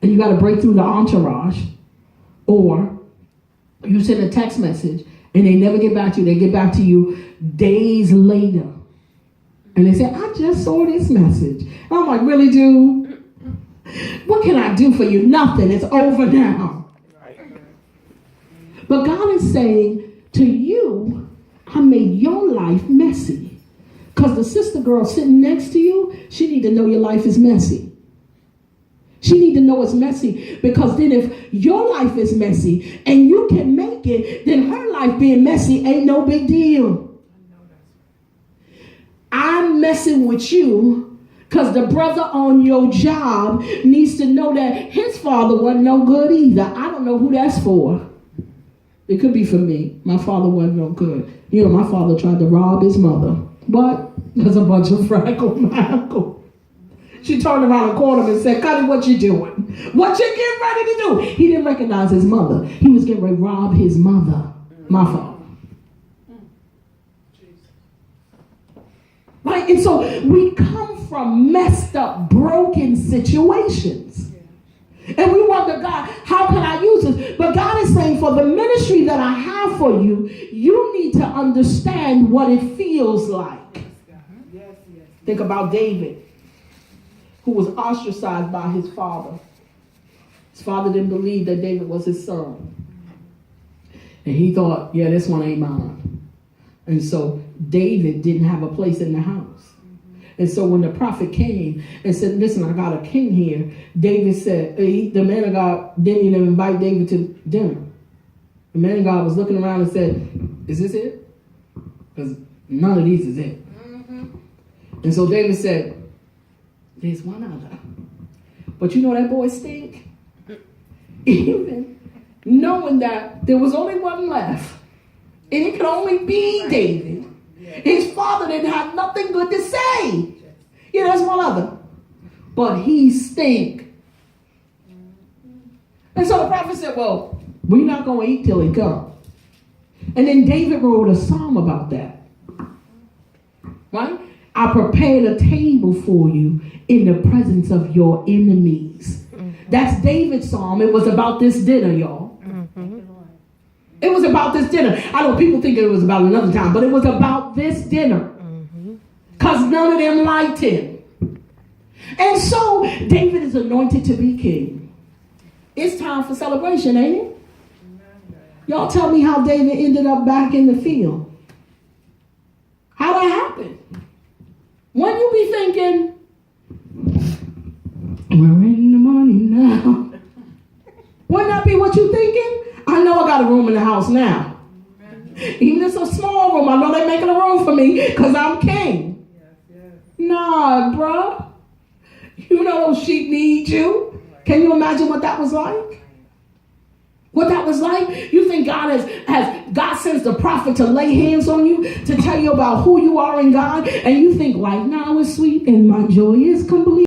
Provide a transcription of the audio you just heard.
and you got to break through the entourage, or you send a text message and they never get back to you. They get back to you days later. And they say, I just saw this message. And I'm like, really, dude? What can I do for you? Nothing. It's over now. But God is saying to you, I made your life messy. Because the sister girl sitting next to you, she need to know your life is messy. She need to know it's messy, because then if your life is messy and you can make it, then her life being messy ain't no big deal. I'm messing with you because the brother on your job needs to know that his father wasn't no good either. I don't know who that's for. It could be for me. My father wasn't no good. You know, my father tried to rob his mother. But there's a bunch of freckles, my uncle. She turned around the corner and said, Cuddy, what you doing? What you getting ready to do? He didn't recognize his mother. He was getting ready to rob his mother, my father. Right? And so we come from messed up, broken situations. And we wonder, God, how can I use this? But God is saying, for the ministry that I have for you, you need to understand what it feels like. Think about David, who was ostracized by his father. His father didn't believe that David was his son. And he thought, yeah, this one ain't mine. And so David didn't have a place in the house. And so when the prophet came and said, listen, I got a king here, David said, the man of God didn't even invite David to dinner. The man of God was looking around and said, is this it? Because none of these is it. And so David said, there's one other. But you know that boy stink? Even knowing that there was only one left, and it could only be David. His father didn't have nothing good to say. Yeah, there's one other. But he stink. And so the prophet said, well, we're not going to eat till he comes. And then David wrote a psalm about that. Right? I prepared a table for you in the presence of your enemies. That's David's psalm. It was about this dinner, y'all. It was about this dinner. I know people think it was about another time, but it was about this dinner. Because none of them liked him. And so David is anointed to be king. It's time for celebration, ain't it? Y'all tell me how David ended up back in the field. How that happened? When you be thinking, we're in the money now. Wouldn't that be what you thinking? I know I got a room in the house now. Even if it's a small room, I know they're making a room for me because I'm king. Nah, bruh. You know those sheep need you. Can you imagine what that was like? What that was like? You think God God sends the prophet to lay hands on you, to tell you about who you are in God, and you think life now is sweet and my joy is complete.